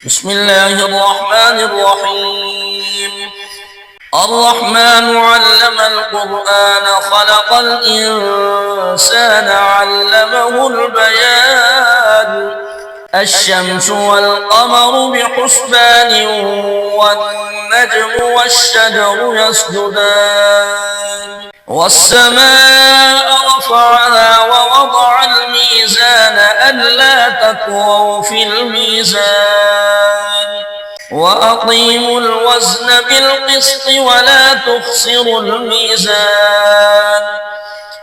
بسم الله الرحمن الرحيم. الرحمن علم القرآن خلق الإنسان علمه البيان. الشمس والقمر بحسبان والنجم والشجر يسجدان والسماء رفعها ووضع الميزان ألا تطغوا في الميزان وأقيموا الوزن بالقسط ولا تخسروا الميزان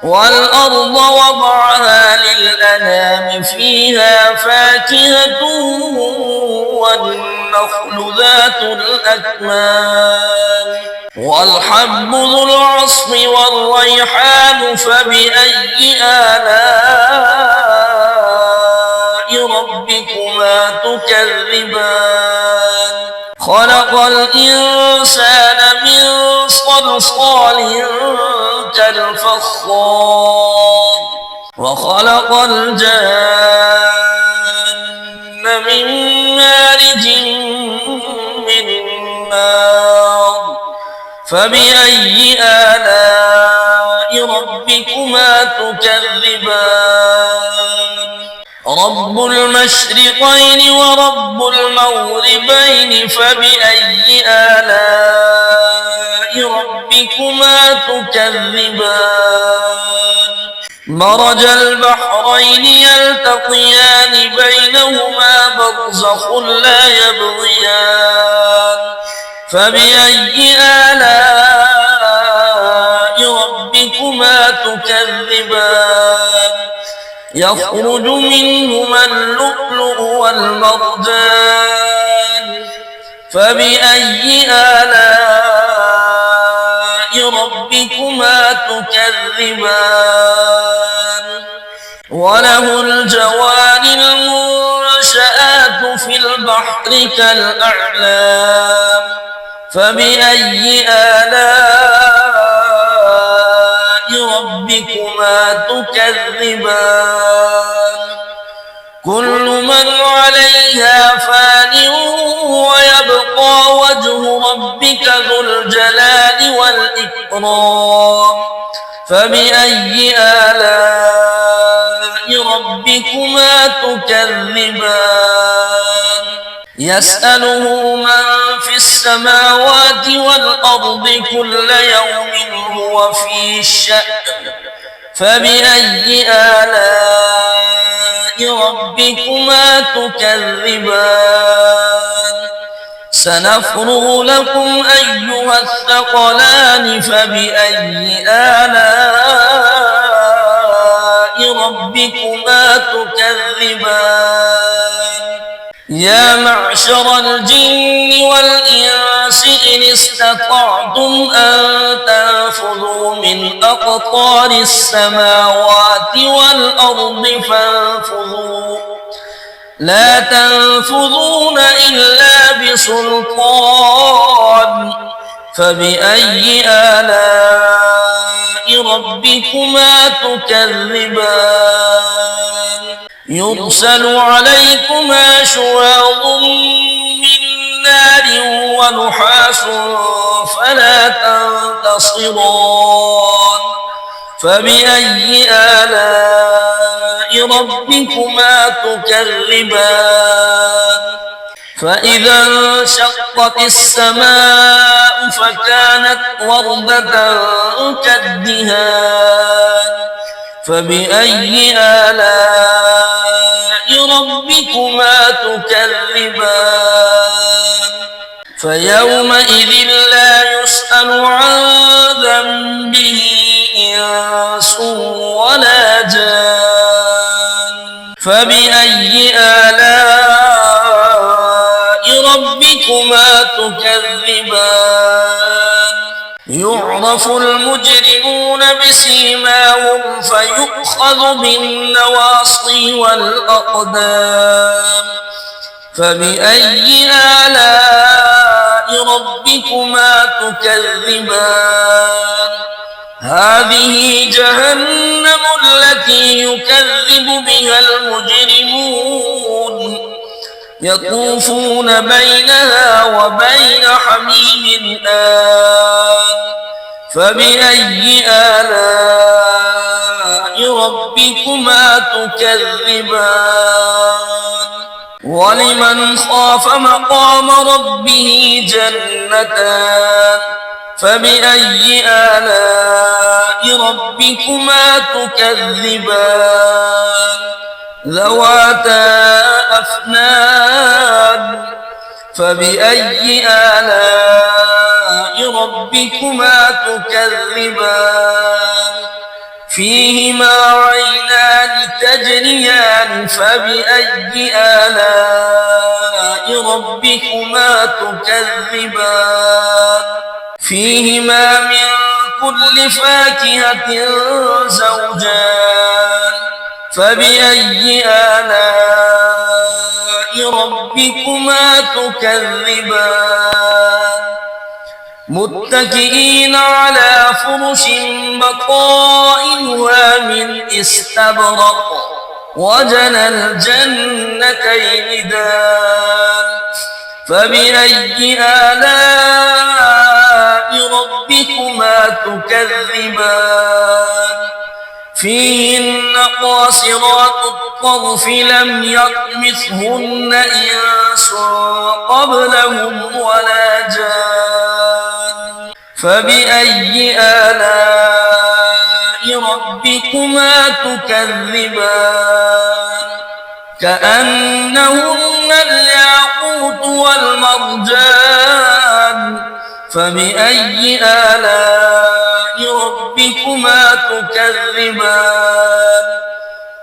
والأرض وضعها للأنام فيها فاكهة والنخل ذات الأكمام والحب ذو العصف والريحان فبأي آلاء ربكما تكذبان خلق الإنسان من صلصال كالفخار وخلق الجن من مارج من نار فبأي آلاء ربكما تكذبان رب المشرقين ورب المغربين فبأي آلاء ربكما تكذبان مرج البحرين يلتقيان بينهما برزخ لا يبغيان فبأي آلاء ربكما تكذبان يخرج منهما اللؤلؤ والمرجان فبأي آلاء ربكما تكذبان وله الجوار المنشآت في البحر كالأعلام فبأي آلاء ربكما تكذبان كل من عليها فان ويبقى وجه ربك ذو الجلال والإكرام فبأي آلاء ربكما تكذبان يسأله من في السماوات والأرض كل يوم هو في شأن فبأي آلاء ربكما تكذبان سنفرغ لكم أيها الثقلان فبأي آلاء ربكما تكذبان يا معشر الجن والإنس إن استطعتم أن تنفذوا من أقطار السماوات والأرض فانفذوا لا تنفذون إلا بسلطان فبأي آلاء ربكما تكذبان يرسل عليكما شواظ من نار ونحاس فلا تنتصران فبأي آلاء ربكما تكذبان فإذا انشقت السماء فكانت وردة كالدهان فبأي آلاء ربكما تكذبان فيومئذ لا يسأل عن ذنبه إنس ولا جان فبأي آلاء ربكما تكذبان يعرف المجرمون بسيماهم فيؤخذ بالنواصي والأقدام فبأي آلاء ربكما تكذبان هذه جهنم التي يكذب بها المجرمون يطوفون بينها وبين حميم آن فبأي آلاء ربكما تكذبان ولمن خاف مقام ربه جنتان فبأي آلاء ربكما تكذبان ذواتا أفنان فبأي آلاء ربكما تكذبان فيهما عينان تجريان فبأي آلاء ربكما تكذبان فيهما من كل فاكهة زوجان فبأي آلاء ربكما تكذبان متكئين على فرش بطائنها من استبرق وجنى الجنتين دان فبأي آلاء ربكما تكذبان فيهن قاصرات الطرف لم يطمثهن إنس قبلهم ولا جان فبأي آلاء ربكما تكذبان كأنهن الياقوت والمرجان فبأي آلاء ربكما تكذبان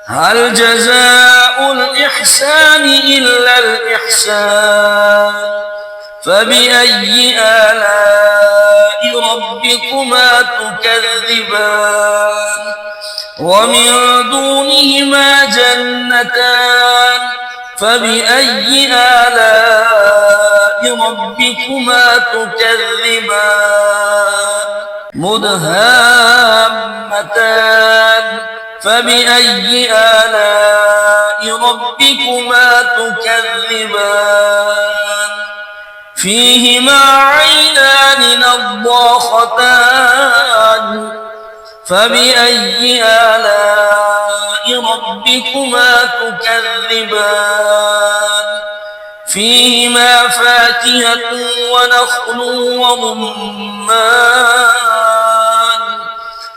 هل جزاء الإحسان إلا الإحسان فبأي آلاء ربكما تكذبان ومن دونهما جنتان فبأي آلاء ربكما تكذبان مدهامتان فبأي آلاء ربكما تكذبان فيهما عينان نضاختان فبأي آلاء ربكما تكذبان فيهما فاكهة ونخل ورمان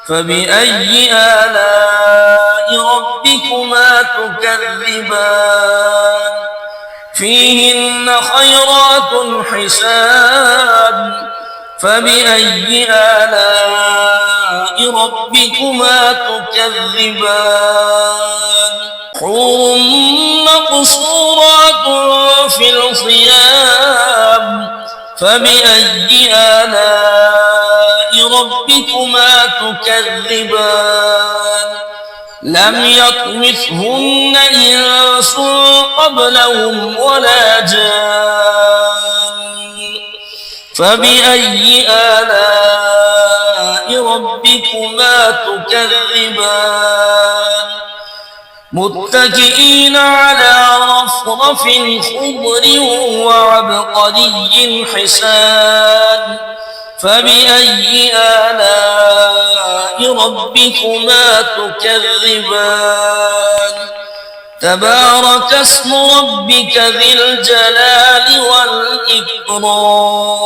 فبأي آلاء ربكما تكذبان فيهن خيرات حسان فبأي آلاء ربكما تكذبان حور مقصورات في الخيام فبأي آلاء ربكما تكذبان لم يطمثهن إنس قبلهم ولا جان فبأي آلاء ربكما تكذبان متكئين على رفرف خضر وعبقري حسان فبأي آلاء ربكما تكذبان تبارك اسم ربك ذي الجلال والإكرام